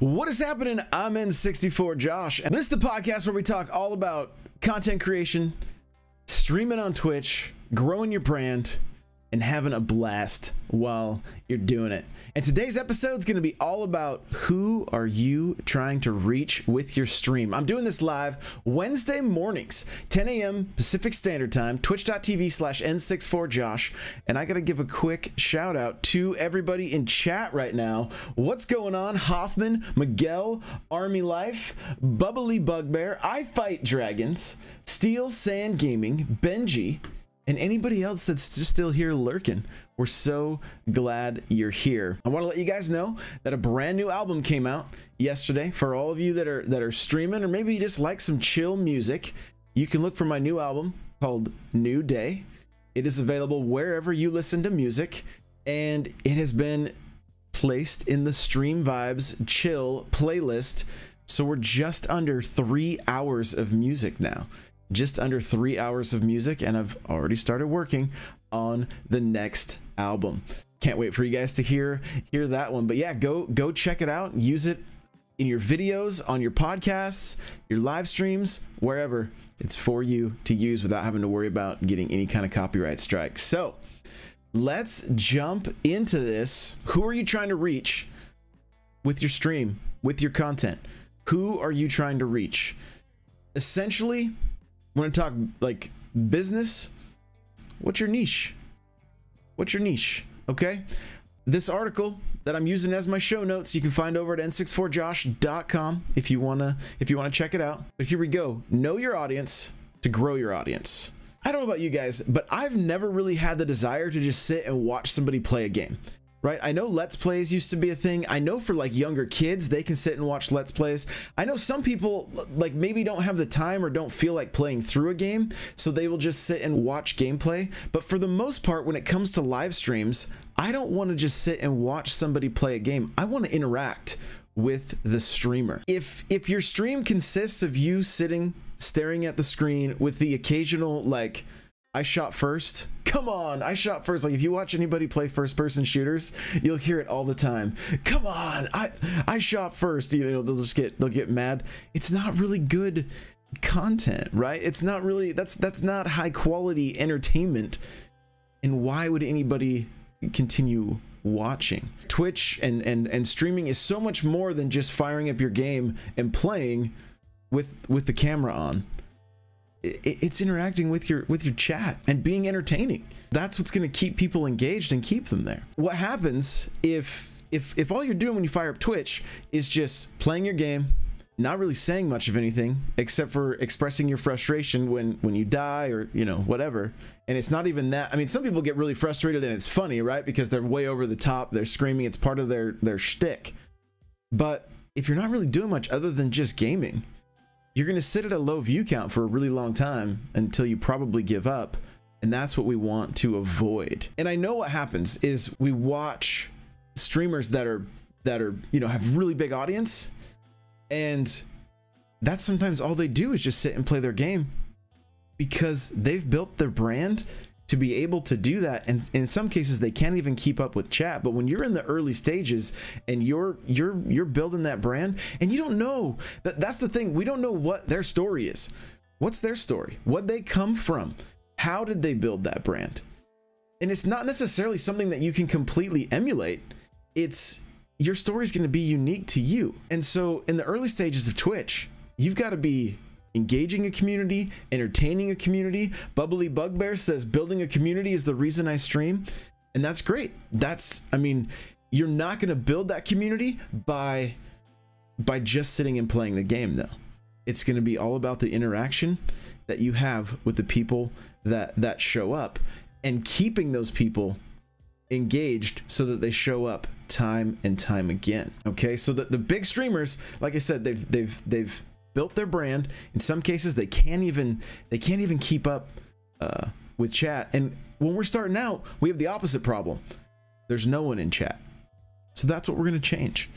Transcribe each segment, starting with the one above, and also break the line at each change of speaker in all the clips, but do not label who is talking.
What is happening? I'm N64 Josh, and this is the podcast where we talk all about content creation, streaming on Twitch, growing your brand, and having a blast while you're doing it. And today's episode is going to be all about who are you trying to reach with your stream. I'm doing this live Wednesday mornings, 10 a.m. Pacific Standard Time, twitch.tv/N64Josh. And I got to give a quick shout out to everybody in chat right now. What's going on? Hoffman, Miguel, Army Life, Bubbly Bugbear, I Fight Dragons, Steel Sand Gaming, Benji, and anybody else that's just still here lurking. We're so glad you're here. I want to let you guys know that a brand new album came out yesterday. For all of you that are streaming, or maybe you just like some chill music, you can look for my new album called New Day. It is available wherever you listen to music, and it has been placed in the Stream Vibes Chill playlist. So we're just under 3 hours of music now. Just under 3 hours of music, and I've already started working on the next album. Can't wait for you guys to hear that one. But yeah, go check it out. Use it in your videos, on your podcasts, your live streams, wherever. It's for you to use without having to worry about getting any kind of copyright strike. So let's jump into this. Who are you trying to reach with your stream, with your content? Who are you trying to reach? Essentially, we're going to talk like business. What's your niche? What's your niche? Okay. This article that I'm using as my show notes, you can find over at n64josh.com if you want to check it out. But here we go. Know your audience to grow your audience. I don't know about you guys, but I've never really had the desire to just sit and watch somebody play a game. Right? I know Let's Plays used to be a thing. I know for like younger kids, they can sit and watch Let's Plays. I know some people like maybe don't have the time or don't feel like playing through a game, so they will just sit and watch gameplay. But for the most part, when it comes to live streams, I don't want to just sit and watch somebody play a game. I want to interact with the streamer. If your stream consists of you sitting, staring at the screen with the occasional like, I shot first. Come on, I shot first. Like if you watch anybody play first-person shooters, you'll hear it all the time. Come on, I shot first. You know, they'll get mad. It's not really good content, right? It's not really that's not high quality entertainment. And why would anybody continue watching? Twitch and streaming is so much more than just firing up your game and playing with the camera on. It's interacting with your chat and being entertaining. That's what's going to keep people engaged and keep them there. What happens if all you're doing when you fire up Twitch is just playing your game, not really saying much of anything except for expressing your frustration when you die or, you know, whatever. And it's not even that. I mean, some people get really frustrated and it's funny, right? Because they're way over the top. They're screaming. It's part of their shtick. But if you're not really doing much other than just gaming, you're going to sit at a low view count for a really long time until you probably give up. And that's what we want to avoid. And I know what happens is we watch streamers that are, you know, have really big audience. And that's sometimes all they do is just sit and play their game because they've built their brand to be able to do that. And in some cases they can't even keep up with chat. But when you're in the early stages and you're building that brand and you don't know that's the thing. We don't know what their story is. What's their story? What'd they come from? How did they build that brand? And it's not necessarily something that you can completely emulate. It's your story is going to be unique to you. And so in the early stages of Twitch, you've got to be engaging a community, entertaining a community. Bubbly Bugbear says building a community is the reason I stream. And that's great. I mean, you're not going to build that community by just sitting and playing the game though. It's going to be all about the interaction that you have with the people that show up and keeping those people engaged so that they show up time and time again. Okay. So the big streamers, like I said, they've built their brand. In some cases they can't even keep up with chat. And when we're starting out, we have the opposite problem. There's no one in chat. So that's what we're going to change.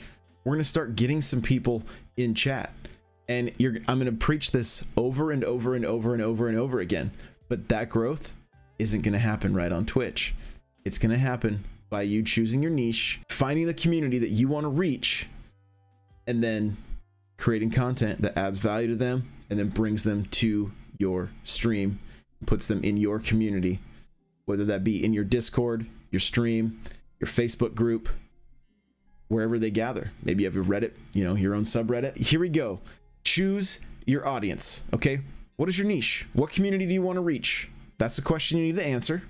We're going to start getting some people in chat. And I'm going to preach this over and over and over and over and over again. But that growth isn't going to happen right on Twitch. It's going to happen by you choosing your niche, finding the community that you want to reach, and then creating content that adds value to them and then brings them to your stream, puts them in your community, whether that be in your Discord, your stream, your Facebook group, wherever they gather. Maybe you have your Reddit, you know, your own subreddit. Here we go. Choose your audience. Okay. What is your niche? What community do you want to reach? That's the question you need to answer.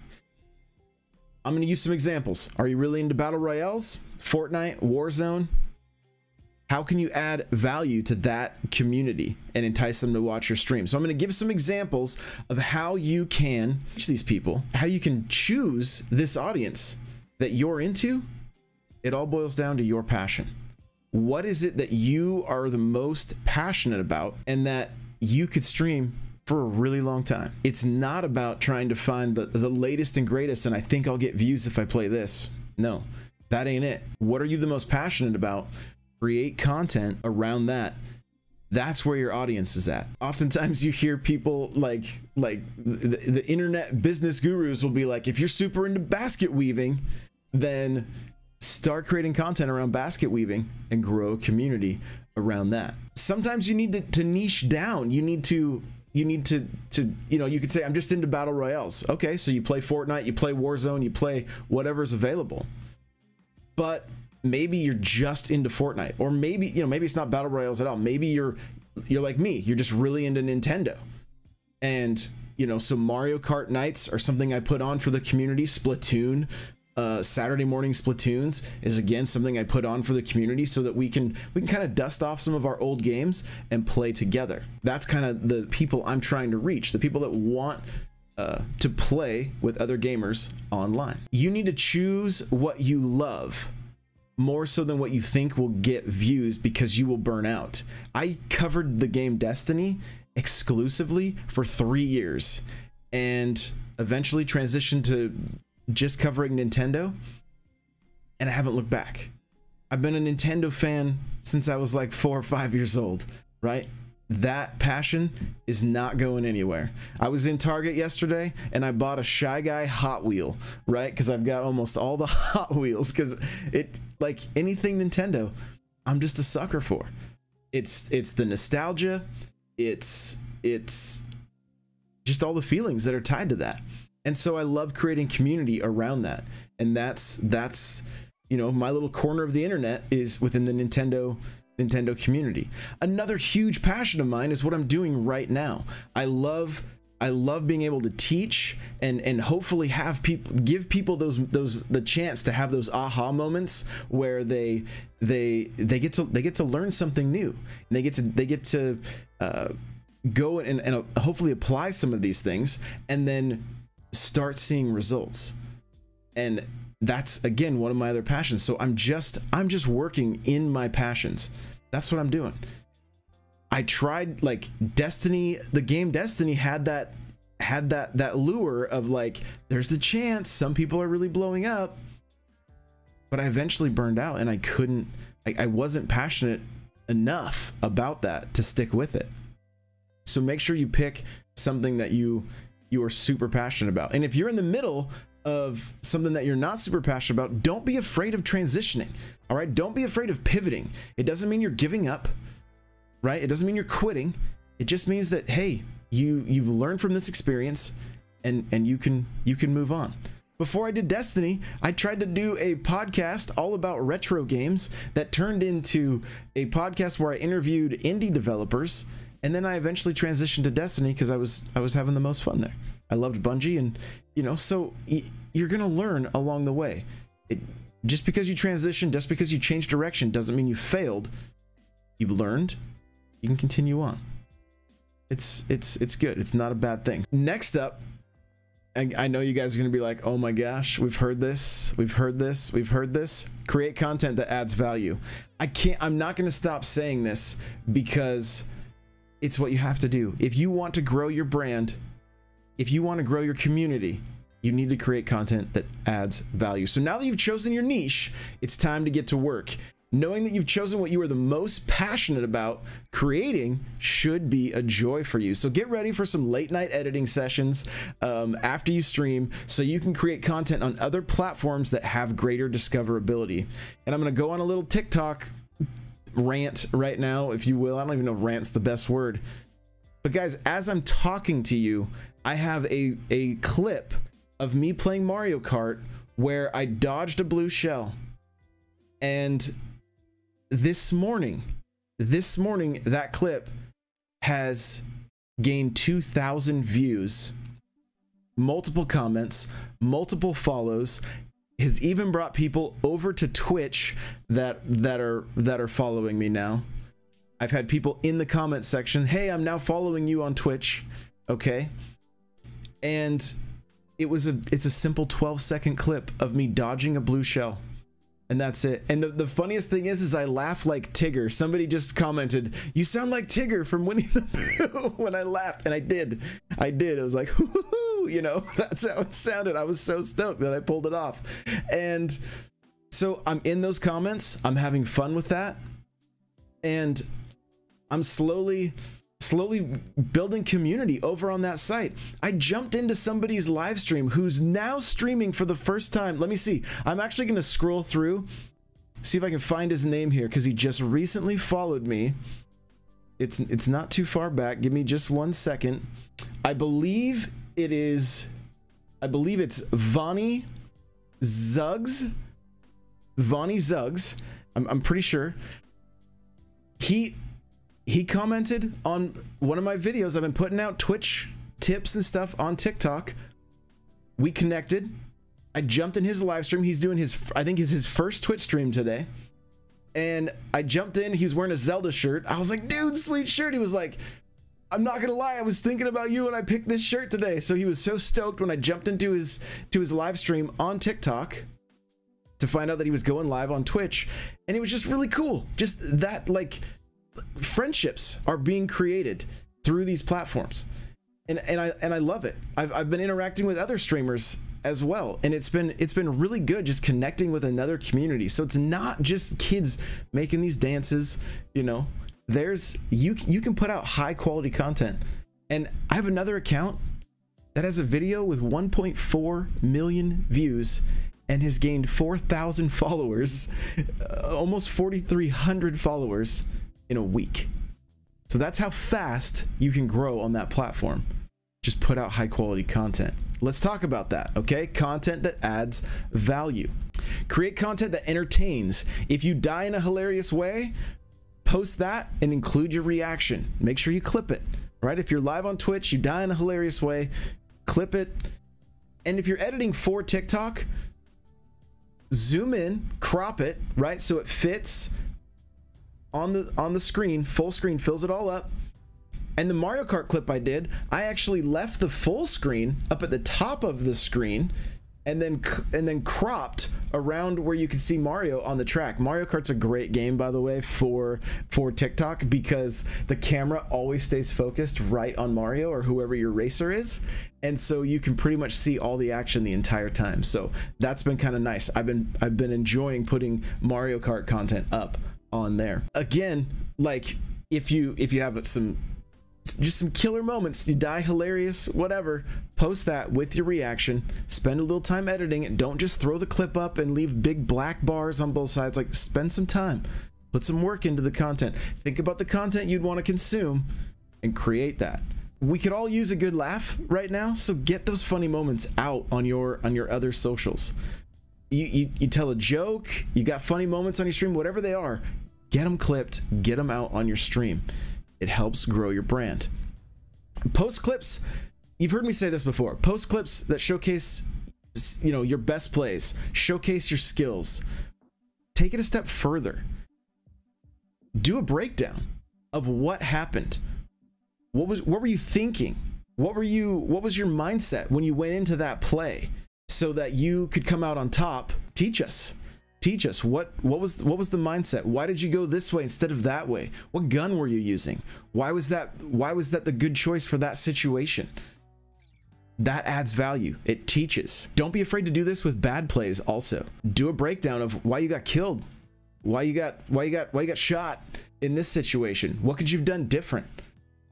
I'm going to use some examples. Are you really into battle royales, Fortnite, Warzone? How can you add value to that community and entice them to watch your stream? So I'm going to give some examples of how you can reach these people, how you can choose this audience that you're into. It all boils down to your passion. What is it that you are the most passionate about and that you could stream for a really long time? It's not about trying to find the latest and greatest and I think I'll get views if I play this. No, that ain't it. What are you the most passionate about? Create content around that. That's where your audience is at. Oftentimes you hear people like the internet business gurus will be like, if you're super into basket weaving, then start creating content around basket weaving and grow a community around that. Sometimes you need to niche down. You need to, you know, you could say, I'm just into battle royales. Okay, so you play Fortnite, you play Warzone, you play whatever's available. But maybe you're just into Fortnite, or maybe, you know, maybe it's not battle royales at all. Maybe you're like me, you're just really into Nintendo. And, you know, so Mario Kart nights are something I put on for the community. Splatoon, Saturday morning Splatoons is again something I put on for the community so that we can kind of dust off some of our old games and play together. That's kind of the people I'm trying to reach, the people that want to play with other gamers online. You need to choose what you love more so than what you think will get views, because you will burn out. I covered the game Destiny exclusively for 3 years and eventually transitioned to just covering Nintendo, and I haven't looked back. I've been a Nintendo fan since I was like 4 or 5 years old, right? That passion is not going anywhere. I was in Target yesterday and I bought a Shy Guy Hot Wheel, right? Because I've got almost all the Hot Wheels, because it, like anything Nintendo, I'm just a sucker for. It's the nostalgia, it's just all the feelings that are tied to that. And so I love creating community around that. And that's you know, my little corner of the internet is within the Nintendo community. Another huge passion of mine is what I'm doing right now. I love being able to teach and hopefully have people, give people the chance to have those aha moments where they get to learn something new, and they get to go and hopefully apply some of these things and then start seeing results. And that's again one of my other passions. So I'm just working in my passions. That's what I'm doing. I tried, like, Destiny, the game Destiny had that lure of like, there's the chance some people are really blowing up, but I eventually burned out and I wasn't passionate enough about that to stick with it. So make sure you pick something that you are super passionate about. And if you're in the middle of something that you're not super passionate about, don't be afraid of transitioning. All right, don't be afraid of pivoting. It doesn't mean you're giving up, right? It doesn't mean you're quitting. It just means that, hey, you've learned from this experience and you can move on. Before I did Destiny, I tried to do a podcast all about retro games that turned into a podcast where I interviewed indie developers, and then I eventually transitioned to Destiny because I was having the most fun there. I loved Bungie, and you know, so you're gonna learn along the way. Just because you transition, just because you change direction, doesn't mean you failed. You've learned. You can continue on. It's good. It's not a bad thing. Next up, I know you guys are gonna be like, oh my gosh, we've heard this, we've heard this, we've heard this. Create content that adds value. I'm not gonna stop saying this because it's what you have to do. If you want to grow your brand, if you want to grow your community, you need to create content that adds value. So now that you've chosen your niche, it's time to get to work. Knowing that you've chosen what you are the most passionate about, creating should be a joy for you. So get ready for some late night editing sessions after you stream, so you can create content on other platforms that have greater discoverability. And I'm going to go on a little TikTok rant right now, if you will. I don't even know if rant's the best word. But guys, as I'm talking to you, I have a clip of me playing Mario Kart where I dodged a blue shell. And this morning, that clip has gained 2,000 views, multiple comments, multiple follows, has even brought people over to Twitch that are following me now. I've had people in the comment section, hey, I'm now following you on Twitch. Okay. And it's a simple 12-second clip of me dodging a blue shell. And that's it. And the funniest thing is I laugh like Tigger. Somebody just commented, you sound like Tigger from Winnie the Pooh, when I laughed. And I did. It was like, hoo-hoo-hoo, you know, that's how it sounded. I was so stoked that I pulled it off. And so I'm in those comments. I'm having fun with that. And I'm slowly building community over on that site. I jumped into somebody's live stream who's now streaming for the first time. Let me see. I'm actually going to scroll through, see if I can find his name here, because he just recently followed me. It's not too far back. Give me just 1 second. I believe it's Vonnie Zuggs. Vonnie Zuggs. I'm pretty sure. He commented on one of my videos. I've been putting out Twitch tips and stuff on TikTok. We connected. I jumped in his live stream. He's doing I think it's his first Twitch stream today. And I jumped in. He was wearing a Zelda shirt. I was like, dude, sweet shirt. He was like, I'm not gonna lie, I was thinking about you and I picked this shirt today. So he was so stoked when I jumped into his live stream on TikTok to find out that he was going live on Twitch. And it was just really cool. Just that, like, friendships are being created through these platforms, and I love it. I've been interacting with other streamers as well, and it's been really good just connecting with another community. So it's not just kids making these dances, you know. You can put out high quality content. And I have another account that has a video with 1.4 million views and has gained 4,000 followers, almost 4,300 followers in a week. So that's how fast you can grow on that platform. Just put out high quality content. Let's talk about that, okay? Content that adds value. Create content that entertains. If you die in a hilarious way, post that and include your reaction. Make sure you clip it, right? If you're live on Twitch, you die in a hilarious way, clip it. And if you're editing for TikTok, zoom in, crop it, right? So it fits on the screen, full screen, fills it all up. And the Mario Kart clip I did, I actually left the full screen up at the top of the screen and then cropped around where you can see Mario on the track. Mario Kart's a great game, by the way, for TikTok, because the camera always stays focused right on Mario or whoever your racer is. And so you can pretty much see all the action the entire time. So that's been kind of nice. I've been enjoying putting Mario Kart content up on there. Again, like if you have just some killer moments, you die hilarious, whatever, post that with your reaction. Spend a little time editing it. Don't just throw the clip up and leave big black bars on both sides. Like, spend some time, put some work into the content. Think about the content you'd want to consume and create that. We could all use a good laugh right now, so get those funny moments out on your other socials. You tell a joke, you got funny moments on your stream, whatever they are, get them clipped, get them out on your stream. It helps grow your brand. Post clips, you've heard me say this before, post clips that showcase, you know, your best plays, showcase your skills. Take it a step further. Do a breakdown of what happened. What were you thinking? What was your mindset when you went into that play so that you could come out on top? Teach us what was the mindset? Why did you go this way instead of that way? What gun were you using? Why was that the good choice for that situation? That adds value. It teaches. Don't be afraid to do this with bad plays also. Do a breakdown of why you got killed, why you got shot in this situation. What could you have done different?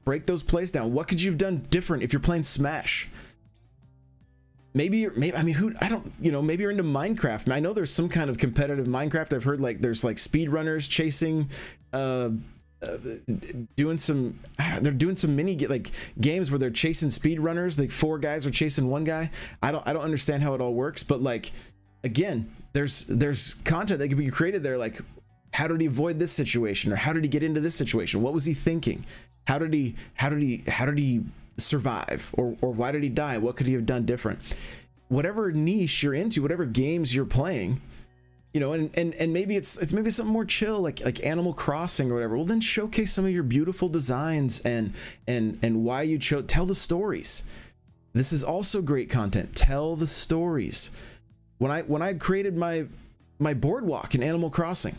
Break those plays down. What could you have done different if you're playing Smash? Maybe you're into Minecraft. I know there's some kind of competitive Minecraft. I've heard like there's like speedrunners chasing doing some, they're doing some mini like games where they're chasing speed runners, like 4 guys are chasing 1 guy. I don't understand how it all works, but like, again, there's content that can be created there, like how did he avoid this situation, or how did he get into this situation, what was he thinking, how did he survive, or why did he die, what could he have done different. Whatever niche you're into, whatever games you're playing, you know, and maybe it's maybe something more chill, like Animal Crossing or whatever. Well, then showcase some of your beautiful designs and why you chose. Tell the stories. This is also great content. Tell the stories. When I created my boardwalk in Animal Crossing,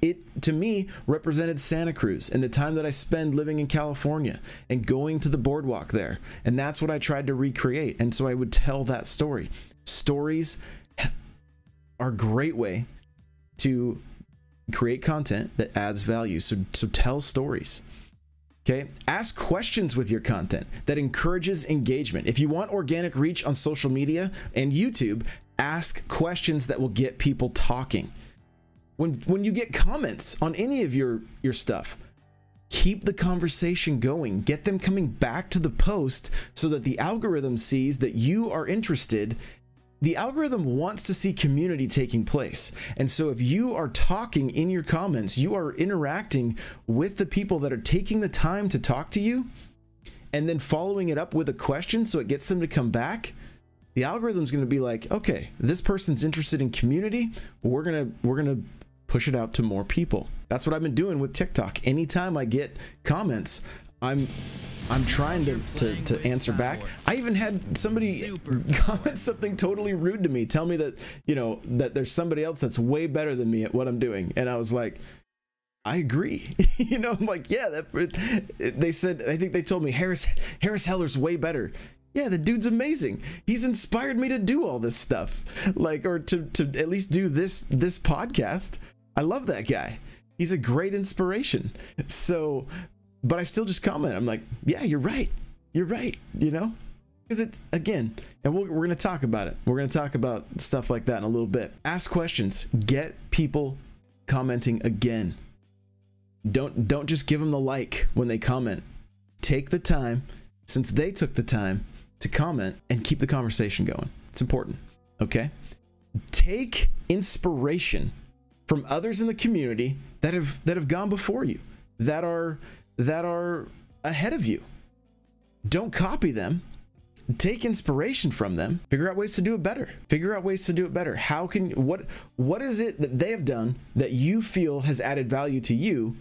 it to me represented Santa Cruz and the time that I spend living in California and going to the boardwalk there, and that's what I tried to recreate. And so I would tell that story. Stories are a great way to create content that adds value. So tell stories. Okay, ask questions with your content that encourages engagement. If you want organic reach on social media and YouTube, ask questions that will get people talking. When you get comments on any of your stuff, keep the conversation going. Get them coming back to the post so that the algorithm sees that you are interested. The algorithm wants to see community taking place. And so if you are talking in your comments, you are interacting with the people that are taking the time to talk to you, and then following it up with a question so it gets them to come back, the algorithm's going to be like, okay, this person's interested in community. We're going to push it out to more people. That's what I've been doing with TikTok. Anytime I get comments, I'm trying to answer back. I even had somebody comment something totally rude to me, tell me that, you know, that there's somebody else that's way better than me at what I'm doing. And I was like, I agree. You know, I'm like, yeah, they said, I think they told me Harris Heller's way better. Yeah, the dude's amazing. He's inspired me to do all this stuff, like, or to at least do this podcast. I love that guy. He's a great inspiration. So, but I still just comment. I'm like, yeah, you're right. You're right. You know, because it, again, and we're going to talk about it. We're going to talk about stuff like that in a little bit. Ask questions. Get people commenting again. Don't just give them the like when they comment. Take the time, since they took the time to comment, and keep the conversation going. It's important. Okay. Take inspiration from others in the community that have gone before you, that are ahead of you. Don't copy them. Take inspiration from them. Figure out ways to do it better. Figure out ways to do it better. How can, what is it that they have done that you feel has added value to you?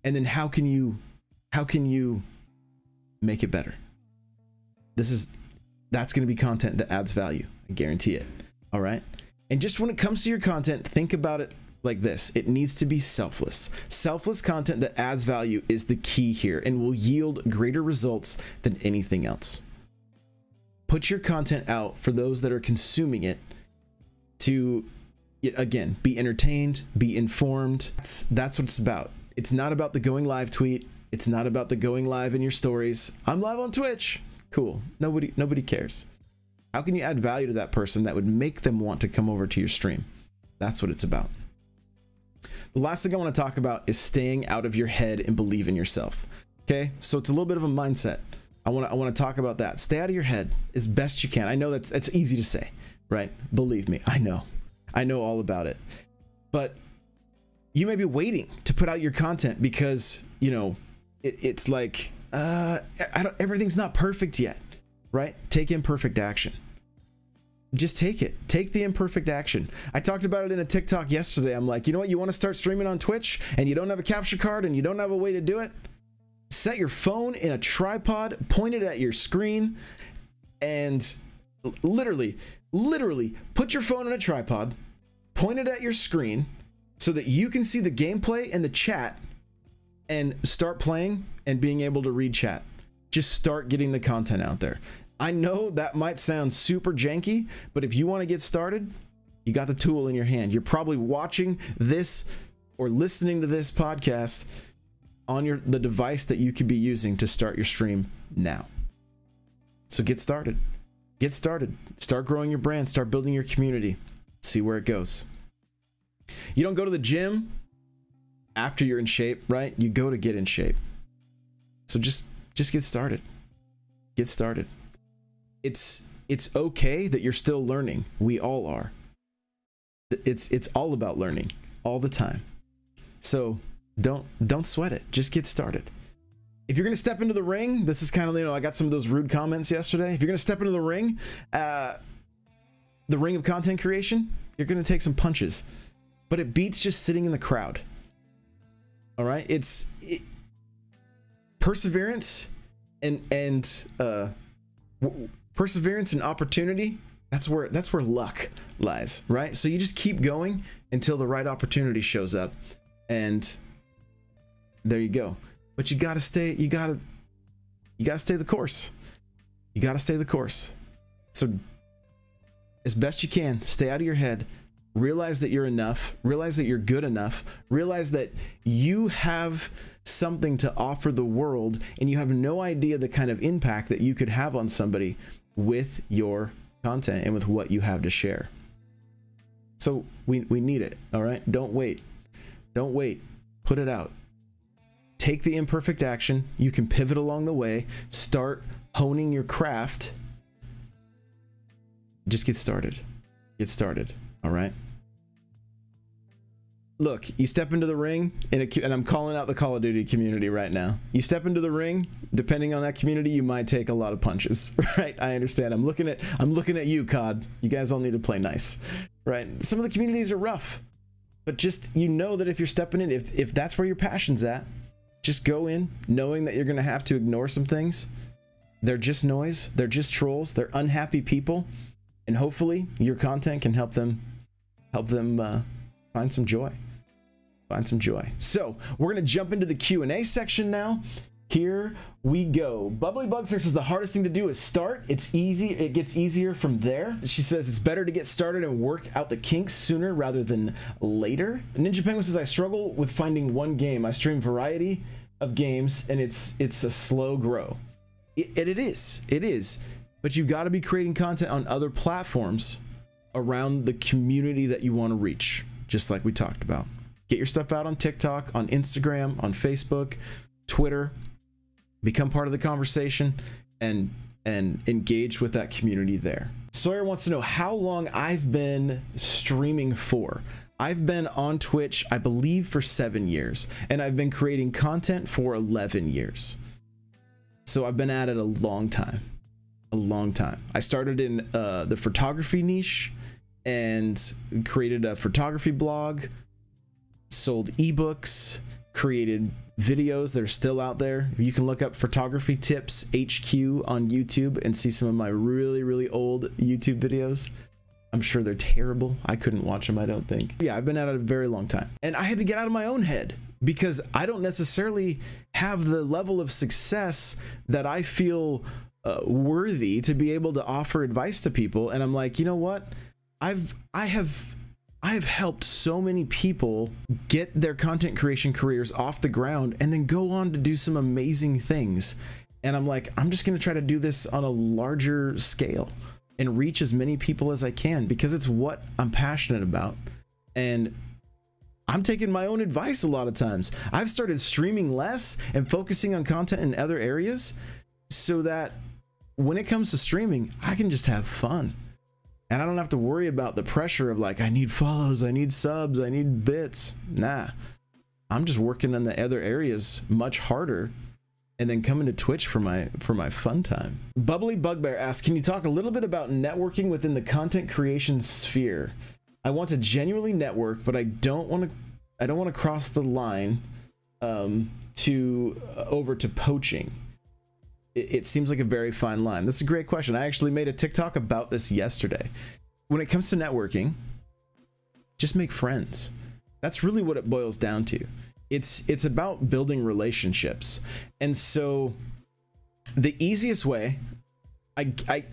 And then how can you make it better? That's going to be content that adds value. I guarantee it. All right. And just when it comes to your content, think about it like this. It needs to be selfless. Selfless content that adds value is the key here and will yield greater results than anything else. Put your content out for those that are consuming it to, again, be entertained, be informed. That's what it's about. It's not about the going live tweet. It's not about the going live in your stories. I'm live on Twitch. Cool. Nobody cares. How can you add value to that person that would make them want to come over to your stream? That's what it's about. The last thing I want to talk about is staying out of your head and believe in yourself. Okay, so it's a little bit of a mindset. I want to talk about that. Stay out of your head as best you can. I know that's easy to say, right? Believe me, I know all about it. But you may be waiting to put out your content because, you know, it's like everything's not perfect yet, right? Take imperfect action. Just take it. Take the imperfect action. I talked about it in a TikTok yesterday. I'm like, you know what? You want to start streaming on Twitch and you don't have a capture card and you don't have a way to do it? Set your phone in a tripod, point it at your screen, and literally put your phone in a tripod, point it at your screen so that you can see the gameplay and the chat and start playing and being able to read chat. Just start getting the content out there. I know that might sound super janky, but if you want to get started, you got the tool in your hand. You're probably watching this or listening to this podcast on the device that you could be using to start your stream now. So get started. Get started. Start growing your brand. Start building your community. See where it goes. You don't go to the gym after you're in shape, right? You go to get in shape. So just get started. Get started. It's okay that you're still learning. We all are. It's all about learning all the time. So don't sweat it. Just get started. If you're going to step into the ring, this is kind of, I got some of those rude comments yesterday. If you're going to step into the ring of content creation, you're going to take some punches, but it beats just sitting in the crowd. All right. Perseverance and perseverance and opportunity. That's where luck lies, right? So you just keep going until the right opportunity shows up, and there you go. But you gotta stay the course. You gotta stay the course. So as best you can, stay out of your head. Realize that you're enough. Realize that you're good enough. Realize that you have something to offer the world, and you have no idea the kind of impact that you could have on somebody with your content and with what you have to share. So we need it. All right. Don't wait. Don't wait. Put it out. Take the imperfect action. You can pivot along the way. Start honing your craft. Just get started. Get started. All right. Look, you step into the ring, and I'm calling out the Call of Duty community right now. You step into the ring, depending on that community, you might take a lot of punches, right? I understand. I'm looking at you, COD. You guys all need to play nice, right? Some of the communities are rough, but just, that if you're stepping in, if that's where your passion's at, just go in knowing that you're going to have to ignore some things. They're just noise. They're just trolls. They're unhappy people. And hopefully your content can help them find some joy. Find some joy. So we're going to jump into the Q&A section now. Here we go. Bubbly Bugster says the hardest thing to do is start. It's easy. It gets easier from there. She says it's better to get started and work out the kinks sooner rather than later. Ninja Penguin says I struggle with finding one game. I stream variety of games, and it's a slow grow. It is. But you've got to be creating content on other platforms around the community that you want to reach, just like we talked about. Get your stuff out on TikTok, on Instagram, on Facebook, Twitter. Become part of the conversation and engage with that community there. Sawyer wants to know how long I've been streaming for. I've been on Twitch, I believe, for 7 years, and I've been creating content for 11 years. So I've been at it a long time. A long time. I started in the photography niche and created a photography blog, sold ebooks, created videos that are still out there. You can look up Photography Tips HQ on YouTube and see some of my really old YouTube videos. I'm sure they're terrible. I couldn't watch them, I don't think. Yeah, I've been at it a very long time. And I had to get out of my own head because I don't necessarily have the level of success that I feel worthy to be able to offer advice to people. And I'm like, you know what? I have helped so many people get their content creation careers off the ground and then go on to do some amazing things. And I'm like, I'm just going to try to do this on a larger scale and reach as many people as I can because it's what I'm passionate about. And I'm taking my own advice a lot of times. I've started streaming less and focusing on content in other areas so that when it comes to streaming, I can just have fun. And I don't have to worry about the pressure of like, I need follows, I need subs, I need bits. Nah, I'm just working on the other areas much harder and then coming to Twitch for my fun time. Bubbly Bugbear asks, can you talk a little bit about networking within the content creation sphere? I want to genuinely network, but I don't want to cross the line over to poaching. It seems like a very fine line. That's a great question. I actually made a TikTok about this yesterday. When it comes to networking, just make friends. That's really what it boils down to. It's about building relationships. And so the easiest way,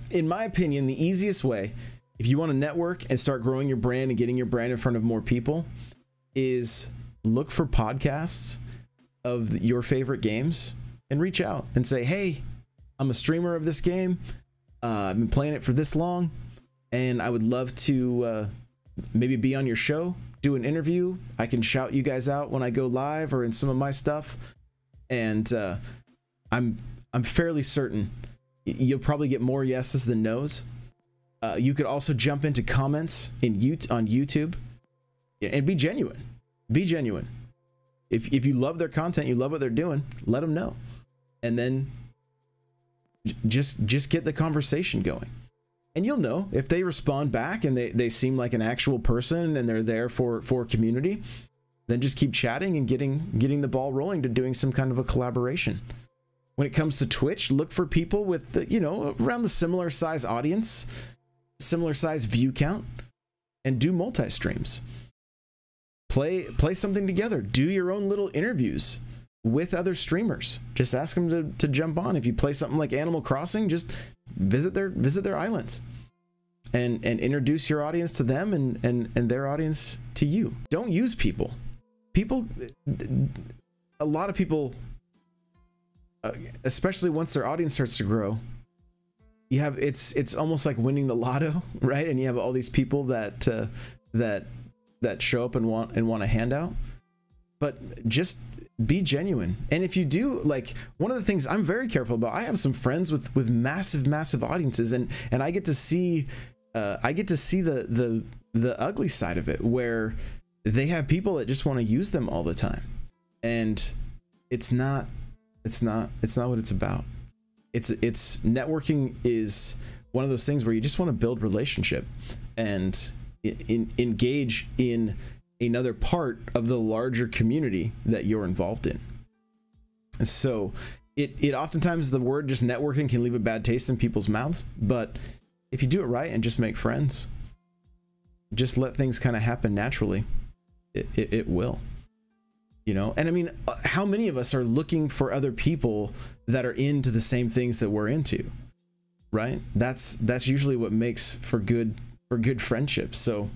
in my opinion, the easiest way, if you want to network and start growing your brand and getting your brand in front of more people, is look for podcasts of your favorite games and reach out and say, hey, I'm a streamer of this game. I've been playing it for this long, and I would love to maybe be on your show, do an interview. I can shout you guys out when I go live or in some of my stuff. And I'm fairly certain you'll probably get more yeses than nos. You could also jump into comments on YouTube and be genuine. Be genuine. If you love their content, you love what they're doing, let them know. And then just get the conversation going. And you'll know if they respond back and they seem like an actual person and they're there for community, then just keep chatting and getting the ball rolling to doing some kind of a collaboration. When it comes to Twitch, look for people with the, you know, around the similar size audience, similar size view count, and do multi-streams. Play something together. Do your own little interviews with other streamers. Just ask them to jump on. If you play something like Animal Crossing, just visit their islands and introduce your audience to them and their audience to you. Don't use people. A lot of people, especially once their audience starts to grow, it's almost like winning the lotto, right? And you have all these people that show up and want a handout. But just be genuine. And if you do, like, one of the things I'm very careful about, I have some friends with massive audiences, and I get to see the ugly side of it, where they have people that just want to use them all the time. And it's not what it's about. It's networking is one of those things where you just want to build relationship and engage in another part of the larger community that you're involved in. So it oftentimes, the word just networking can leave a bad taste in people's mouths, but if you do it right and just make friends, just let things kind of happen naturally, it will. You know, and I mean, how many of us are looking for other people that are into the same things that we're into, right? That's usually what makes for good friendships. So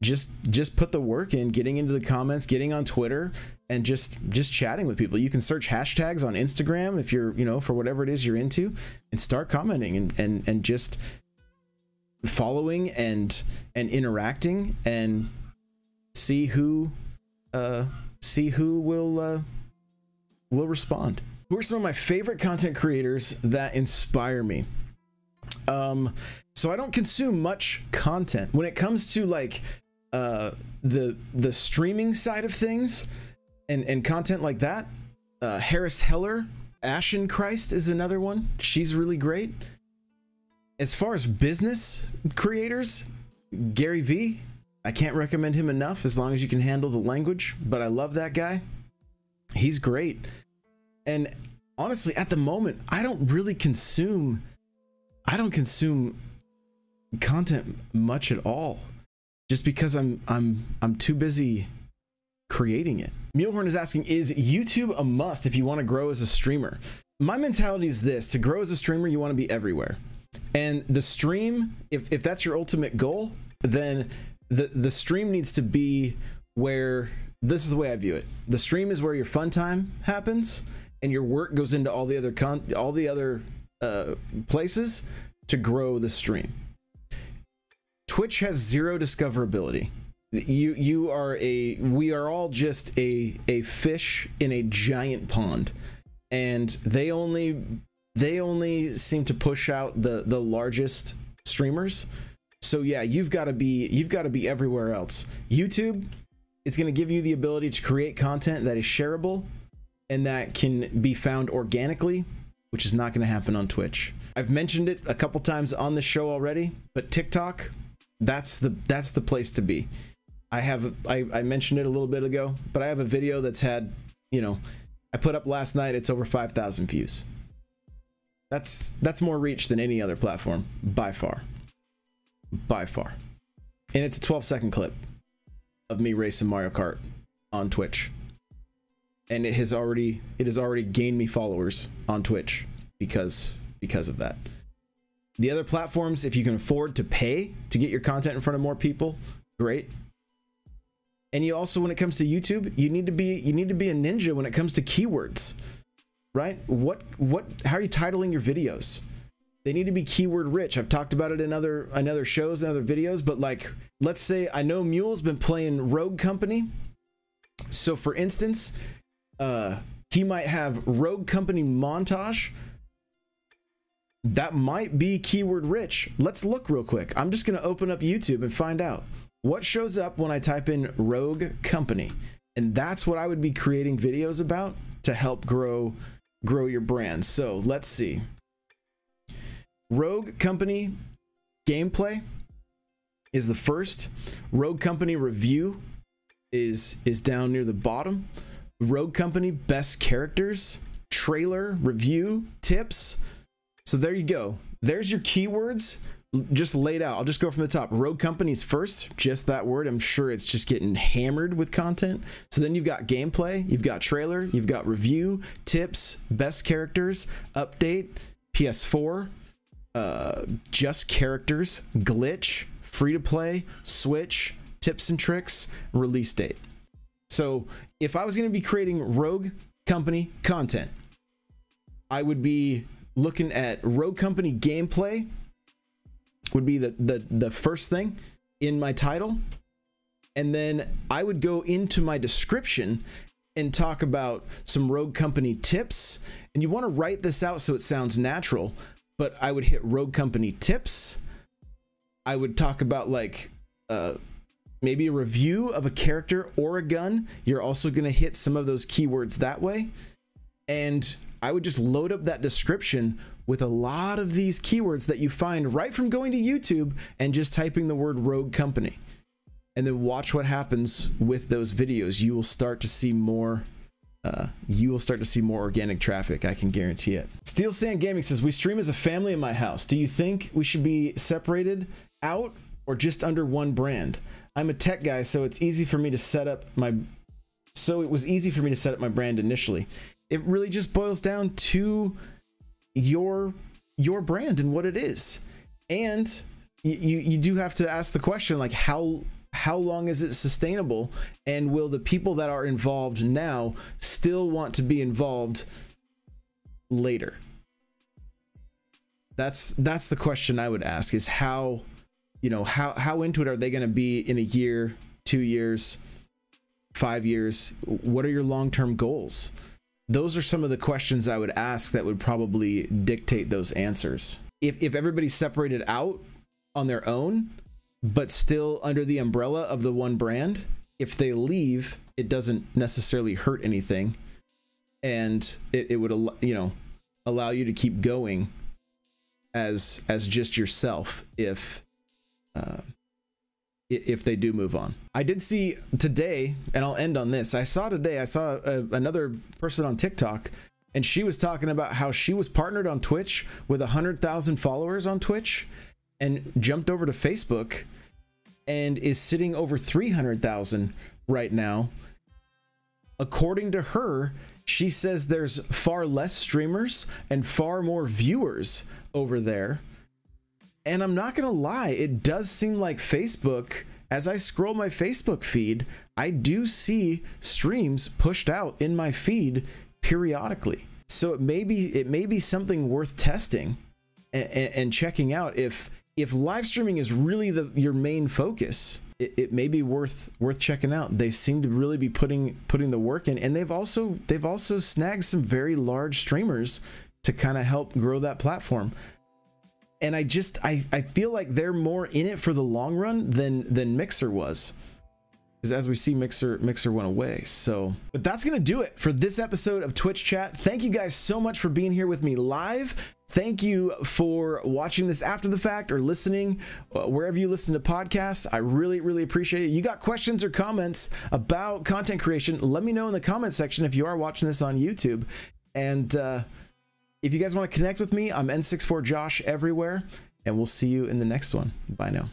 just put the work in, getting into the comments, getting on Twitter, and just chatting with people. You can search hashtags on Instagram if you're, you know, for whatever it is you're into, and start commenting and just following and interacting, and see who will respond. Who are some of my favorite content creators that inspire me? So I don't consume much content when it comes to like the streaming side of things and content like that. Harris Heller, Ashen Christ is another one. She's really great. As far as business creators, Gary V, I can't recommend him enough, as long as you can handle the language, but I love that guy. He's great. And honestly, at the moment, I don't consume content much at all, just because I'm too busy creating it. Mulehorn is asking, is YouTube a must if you want to grow as a streamer? My mentality is this: to grow as a streamer, you want to be everywhere. And the stream, if that's your ultimate goal, then the stream needs to be where, this is the way I view it. The stream is where your fun time happens, and your work goes into all the other places to grow the stream. Twitch has zero discoverability. We are all just a fish in a giant pond, and they only seem to push out the largest streamers. So yeah, you've got to be everywhere else. YouTube, it's going to give you the ability to create content that is shareable and that can be found organically, which is not going to happen on Twitch. I've mentioned it a couple times on the show already, but TikTok, that's the place to be. I mentioned it a little bit ago, but I have a video that's had, you know, I put up last night, it's over 5,000 views. That's more reach than any other platform, by far. And it's a 12-second clip of me racing Mario Kart on Twitch, and it has already gained me followers on Twitch because of that. The other platforms, if you can afford to pay to get your content in front of more people, great. And you also, when it comes to YouTube, you need to be a ninja when it comes to keywords, right? How are you titling your videos? They need to be keyword rich. I've talked about it in other shows and other videos, but like, let's say I know Mule's been playing Rogue Company. So for instance, he might have Rogue Company montage. That might be keyword rich. Let's look real quick. I'm just going to open up YouTube and find out what shows up when I type in Rogue Company. And that's what I would be creating videos about to help grow your brand. So let's see. Rogue Company gameplay is the first. Rogue Company review is down near the bottom. Rogue Company best characters, trailer, review, tips. So there you go. There's your keywords just laid out. I'll just go from the top. Rogue Company's first, just that word. I'm sure it's just getting hammered with content. So then you've got gameplay, you've got trailer, you've got review, tips, best characters, update, PS4, just characters, glitch, free to play, switch, tips and tricks, release date. So if I was going to be creating Rogue Company content, I would be looking at Rogue Company gameplay would be the first thing in my title. And then I would go into my description and talk about some Rogue Company tips. And you want to write this out so it sounds natural, but I would hit Rogue Company tips. I would talk about like maybe a review of a character or a gun. You're also going to hit some of those keywords that way. And I would just load up that description with a lot of these keywords that you find right from going to YouTube and just typing the word Rogue Company. And then watch what happens with those videos. You will start to see more organic traffic. I can guarantee it. Steel Sand Gaming says, we stream as a family in my house. Do you think we should be separated out or just under one brand? I'm a tech guy, so it's easy for me to set up my, it was easy for me to set up my brand initially. It really just boils down to your brand and what it is. And you do have to ask the question, like, how long is it sustainable, and will the people that are involved now still want to be involved later? That's the question I would ask, is how into it are they going to be in a year, 2 years, 5 years? What are your long-term goals? Those are some of the questions I would ask that would probably dictate those answers. If everybody's separated out on their own, but still under the umbrella of the one brand, if they leave, it doesn't necessarily hurt anything. And it would, allow you to keep going as just yourself if they do move on. I did see today, and I'll end on this. I saw another person on TikTok, and she was talking about how she was partnered on Twitch with 100,000 followers on Twitch and jumped over to Facebook and is sitting over 300,000 right now. According to her, she says there's far less streamers and far more viewers over there. And I'm not gonna lie, it does seem like Facebook, as I scroll my Facebook feed, I do see streams pushed out in my feed periodically. So it may be something worth testing and checking out. If live streaming is really your main focus, it may be worth checking out. They seem to really be putting the work in, and they've also snagged some very large streamers to kind of help grow that platform. And I feel like they're more in it for the long run than Mixer was, because as we see, Mixer went away. So, but that's gonna do it for this episode of Twitch Chat. Thank you guys so much for being here with me live. Thank you for watching this after the fact or listening wherever you listen to podcasts. I really appreciate it. You got questions or comments about content creation, let me know in the comment section if you are watching this on YouTube. And if you guys want to connect with me, I'm N64Josh everywhere, and we'll see you in the next one. Bye now.